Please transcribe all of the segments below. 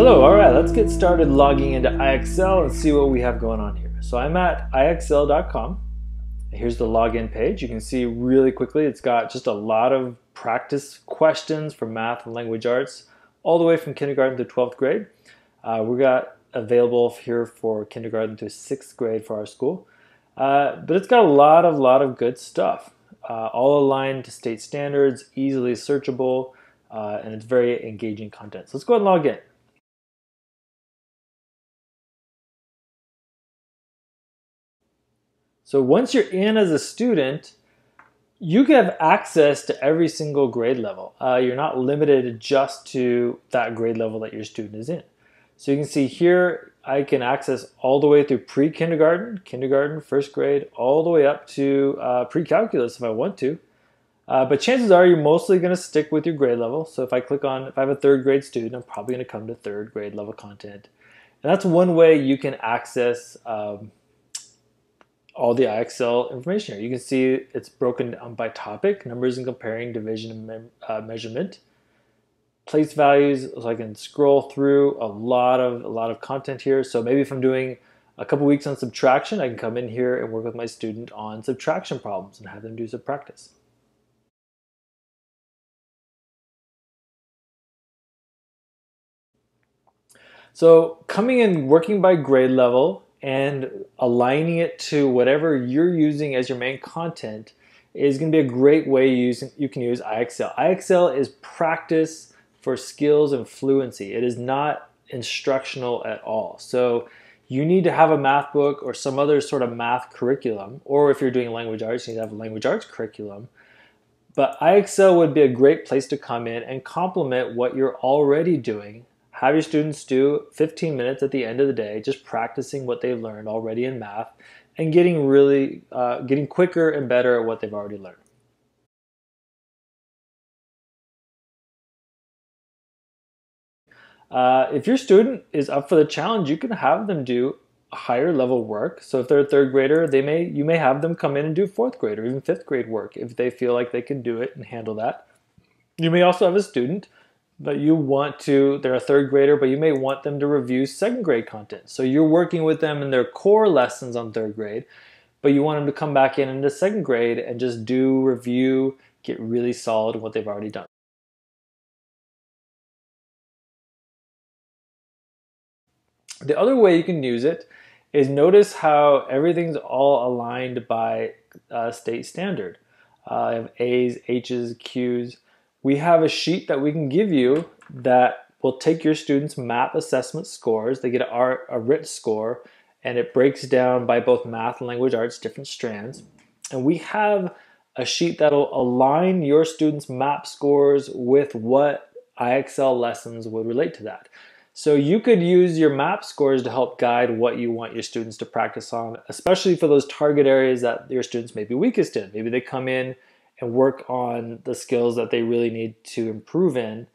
Hello, all right, let's get started logging into IXL and see what we have going on here. So I'm at IXL.com. Here's the login page. You can see really quickly it's got just a lot of practice questions for math and language arts, all the way from kindergarten to 12th grade. We got available here for kindergarten to 6th grade for our school. But it's got a lot of good stuff, all aligned to state standards, easily searchable, and it's very engaging content. So let's go ahead and log in. So once you're in as a student, you can have access to every single grade level. You're not limited just to that grade level that your student is in. So you can see here, I can access all the way through pre-kindergarten, kindergarten, first grade, all the way up to pre-calculus if I want to. But chances are you're mostly going to stick with your grade level. So if I click on, if I have a third grade student, I'm probably going to come to third grade level content. And that's one way you can access all the IXL information here. You can see it's broken down by topic, numbers and comparing, division and measurement, place values, so I can scroll through a lot of content here. So maybe if I'm doing a couple weeks on subtraction, I can come in here and work with my student on subtraction problems and have them do some practice. So coming in, working by grade level, and aligning it to whatever you're using as your main content is going to be a great way you can use IXL. IXL is practice for skills and fluency. It is not instructional at all. So you need to have a math book or some other sort of math curriculum, or if you're doing language arts, you need to have a language arts curriculum. But IXL would be a great place to come in and complement what you're already doing. Have your students do 15 minutes at the end of the day, just practicing what they've learned already in math and getting getting quicker and better at what they've already learned. If your student is up for the challenge, you can have them do higher level work. So if they're a third grader, you may have them come in and do fourth grade or even fifth grade work if they feel like they can do it and handle that. You may also have a student but they're a third grader, but you may want them to review second grade content. So you're working with them in their core lessons on third grade, but you want them to come back in into second grade and just do review, get really solid in what they've already done. The other way you can use it is notice how everything's all aligned by state standard. I have A's, H's, Q's. We have a sheet that we can give you that will take your students' MAP assessment scores. They get a RIT score, and it breaks down by both math and language arts, different strands. And we have a sheet that'll align your students' MAP scores with what IXL lessons would relate to that. So you could use your MAP scores to help guide what you want your students to practice on, especially for those target areas that your students may be weakest in. Maybe they come in and work on the skills that they really need to improve in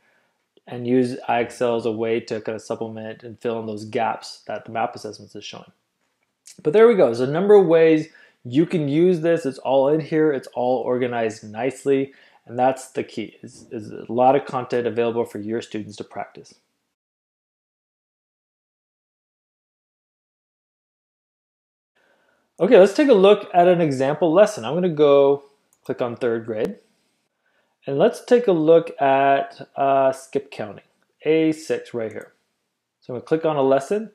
and use IXL as a way to kind of supplement and fill in those gaps that the MAP assessments is showing. But there we go. There's a number of ways you can use this. It's all in here. It's all organized nicely. And that's the key, is a lot of content available for your students to practice. Okay, let's take a look at an example lesson. I'm going to go click on third grade. And let's take a look at skip counting, A6 right here. So I'm going to click on a lesson.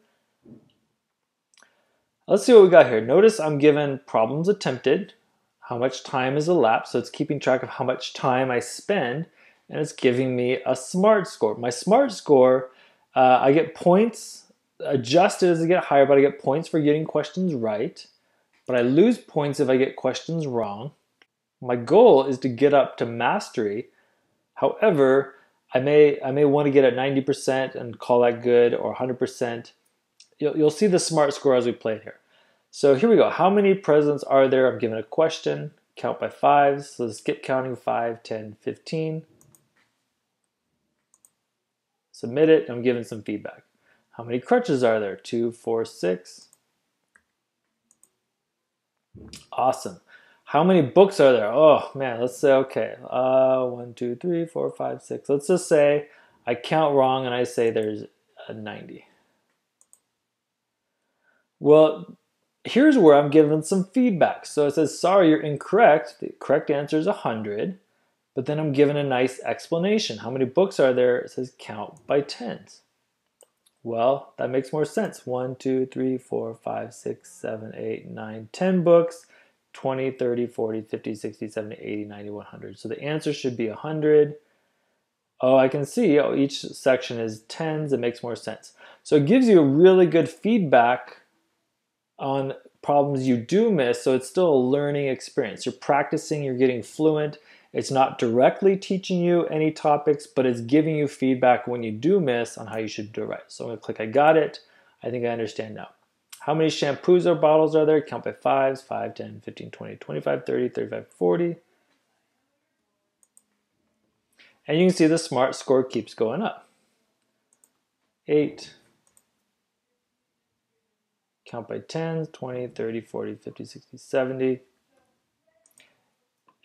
Let's see what we got here. Notice I'm given problems attempted, how much time is elapsed, so it's keeping track of how much time I spend, and it's giving me a SMART score. My SMART score, I get points adjusted as I get higher, but I get points for getting questions right, but I lose points if I get questions wrong. My goal is to get up to mastery. However, I may want to get at 90% and call that good, or 100%. You'll see the SMART score as we play it here. So here we go. How many presidents are there? I'm given a question. Count by fives. So skip counting 5, 10, 15. Submit it. I'm given some feedback. How many crutches are there? 2, 4, 6. Awesome. How many books are there? Oh man, let's say, okay, 1, 2, 3, 4, 5, 6. Let's just say I count wrong and I say there's a 90. Well, here's where I'm giving some feedback. So it says, sorry, you're incorrect. The correct answer is 100. But then I'm given a nice explanation. How many books are there? It says count by tens. Well, that makes more sense. 1, 2, 3, 4, 5, 6, 7, 8, 9, 10 books. 20, 30, 40, 50, 60, 70, 80, 90, 100. So the answer should be 100. Oh, I can see each section is tens. It makes more sense. So it gives you a really good feedback on problems you do miss, so it's still a learning experience. You're practicing, you're getting fluent. It's not directly teaching you any topics, but it's giving you feedback when you do miss on how you should do it right. So I'm going to click I got it. I think I understand now. How many shampoos or bottles are there? Count by fives, 5, 10, 15, 20, 25, 30, 35, 40. And you can see the SMART score keeps going up. 8. Count by 10s, 20, 30, 40, 50, 60, 70.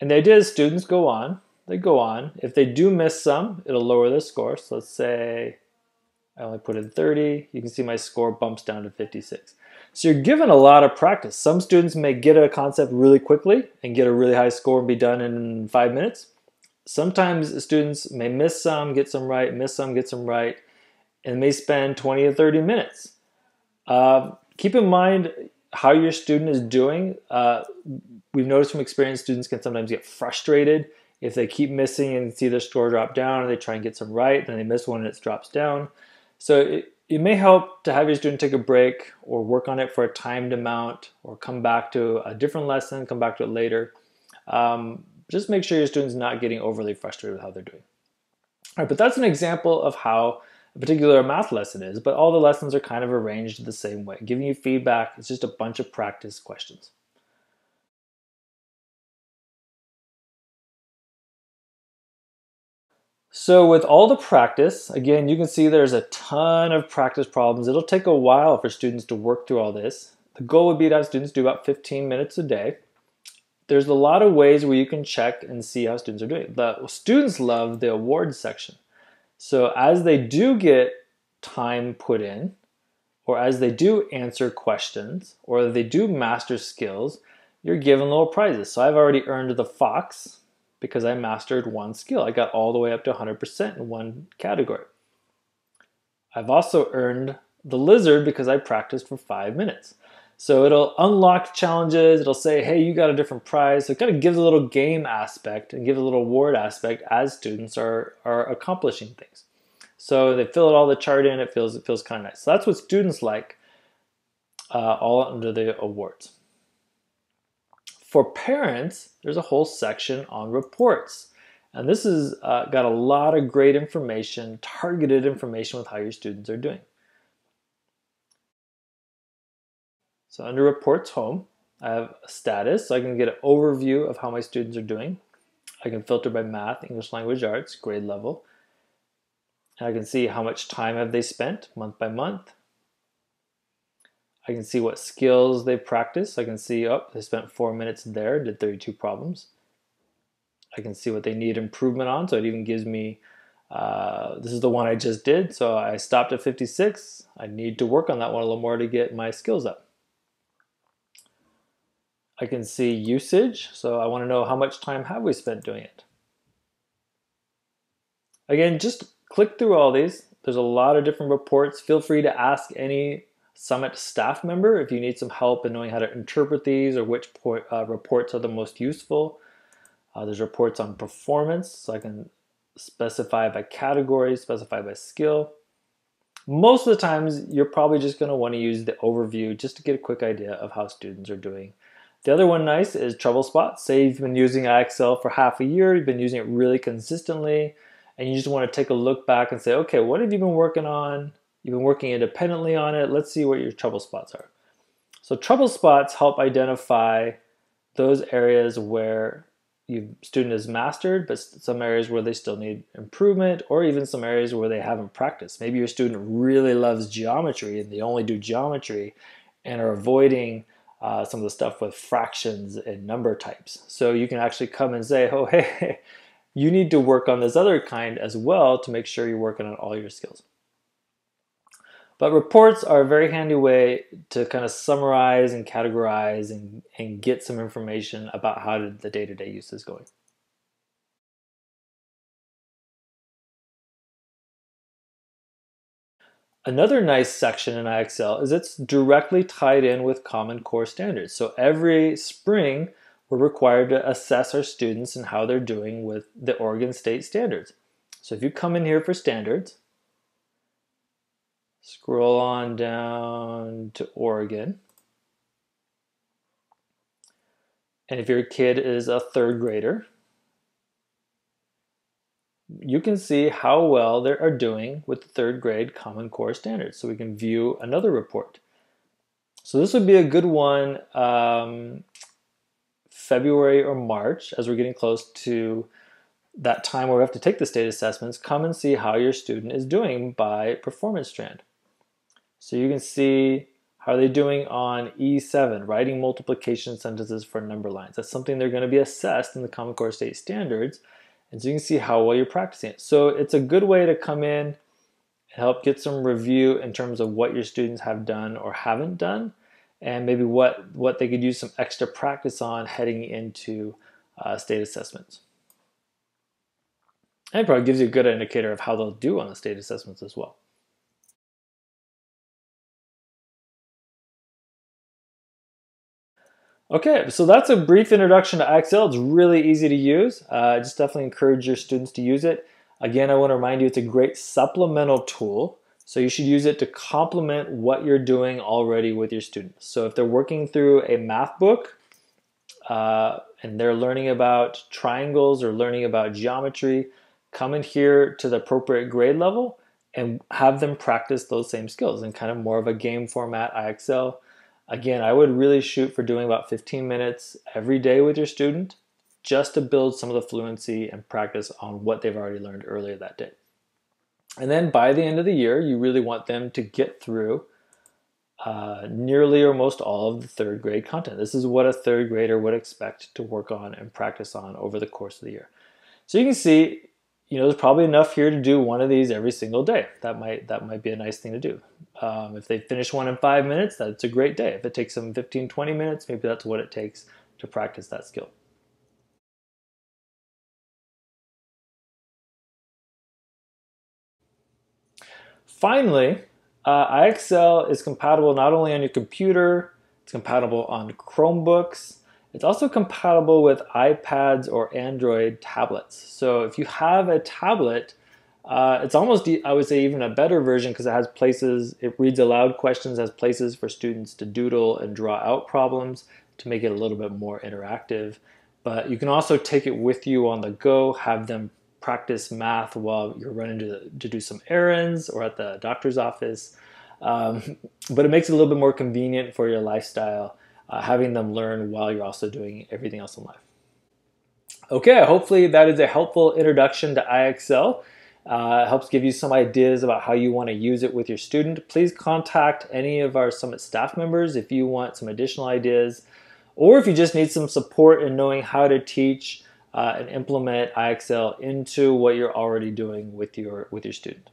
And the idea is students go on. They go on. If they do miss some, it'll lower their score. So let's say I only put in 30. You can see my score bumps down to 56. So you're given a lot of practice. Some students may get a concept really quickly and get a really high score and be done in 5 minutes. Sometimes students may miss some, get some right, miss some, get some right, and may spend 20 or 30 minutes. Keep in mind how your student is doing. We've noticed from experience students can sometimes get frustrated if they keep missing and see their score drop down, and they try and get some right, then they miss one and it drops down. So it may help to have your student take a break or work on it for a timed amount or come back to a different lesson, come back to it later. Just make sure your student's not getting overly frustrated with how they're doing. All right, but that's an example of how a particular math lesson is, but all the lessons are kind of arranged the same way. Giving you feedback, it's just a bunch of practice questions. So with all the practice, again, you can see there's a ton of practice problems. It'll take a while for students to work through all this. The goal would be to have students do about 15 minutes a day. There's a lot of ways where you can check and see how students are doing. The students love the awards section. So as they do get time put in, or as they do answer questions, or they do master skills, you're given little prizes. So I've already earned the fox because I mastered one skill. I got all the way up to 100% in one category. I've also earned the lizard because I practiced for 5 minutes. So it'll unlock challenges. It'll say, hey, you got a different prize. So it kind of gives a little game aspect and gives a little award aspect as students are accomplishing things. So they fill all the chart in. It feels kind of nice. So that's what students like, all under the awards. For parents, there's a whole section on reports. And this has got a lot of great information, targeted information with how your students are doing. So under Reports Home, I have a status, so I can get an overview of how my students are doing. I can filter by math, English language arts, grade level. And I can see how much time have they spent month by month. I can see what skills they practiced. I can see, oh, they spent 4 minutes there, did 32 problems. I can see what they need improvement on, so it even gives me, this is the one I just did, so I stopped at 56. I need to work on that one a little more to get my skills up. I can see usage, so I want to know how much time have we spent doing it. Again, just click through all these. There's a lot of different reports. Feel free to ask any Summit staff member if you need some help in knowing how to interpret these or which reports are the most useful. There's reports on performance, so I can specify by category, specify by skill. Most of the times, you're probably just going to want to use the overview just to get a quick idea of how students are doing. The other one nice is trouble spots. Say you've been using IXL for half a year, you've been using it really consistently, and you just want to take a look back and say, okay, what have you been working on? You've been working independently on it. Let's see what your trouble spots are. So trouble spots help identify those areas where your student has mastered, but some areas where they still need improvement, or even some areas where they haven't practiced. Maybe your student really loves geometry and they only do geometry and are avoiding some of the stuff with fractions and number types. So you can actually come and say, oh, hey, you need to work on this other kind as well to make sure you're working on all your skills. But reports are a very handy way to kind of summarize and categorize and get some information about how the day-to-day use is going. Another nice section in IXL is it's directly tied in with Common Core standards. So every spring, we're required to assess our students and how they're doing with the Oregon State standards. So if you come in here for standards, scroll on down to Oregon, and if your kid is a third grader, you can see how well they are doing with the third grade Common Core standards. So we can view another report. So this would be a good one February or March, as we're getting close to that time where we have to take the state assessments. Come and see how your student is doing by performance strand. So you can see how are they doing on E7, writing multiplication sentences for number lines. That's something they're going to be assessed in the Common Core State Standards. And so you can see how well you're practicing it. So it's a good way to come in and help get some review in terms of what your students have done or haven't done, and maybe what they could use some extra practice on heading into state assessments. And it probably gives you a good indicator of how they'll do on the state assessments as well. Okay, so that's a brief introduction to IXL. It's really easy to use. I just definitely encourage your students to use it. Again, I want to remind you it's a great supplemental tool, so you should use it to complement what you're doing already with your students. So if they're working through a math book and they're learning about triangles or learning about geometry, come in here to the appropriate grade level and have them practice those same skills in kind of more of a game format IXL. Again, I would really shoot for doing about 15 minutes every day with your student just to build some of the fluency and practice on what they've already learned earlier that day. And then by the end of the year, you really want them to get through nearly or most all of the third grade content. This is what a third grader would expect to work on and practice on over the course of the year. So you can see, there's probably enough here to do one of these every single day. That might be a nice thing to do. If they finish one in 5 minutes, that's a great day. If it takes them 15, 20 minutes, maybe that's what it takes to practice that skill. Finally, IXL is compatible not only on your computer, it's compatible on Chromebooks, it's also compatible with iPads or Android tablets. So if you have a tablet, it's almost, I would say, even a better version because it has places, it reads aloud questions, has places for students to doodle and draw out problems to make it a little bit more interactive. But you can also take it with you on the go, have them practice math while you're running to do some errands or at the doctor's office. But it makes it a little bit more convenient for your lifestyle, having them learn while you're also doing everything else in life. Okay, hopefully that is a helpful introduction to IXL. It helps give you some ideas about how you want to use it with your student. Please contact any of our Summit staff members if you want some additional ideas, or if you just need some support in knowing how to teach and implement IXL into what you're already doing with your student.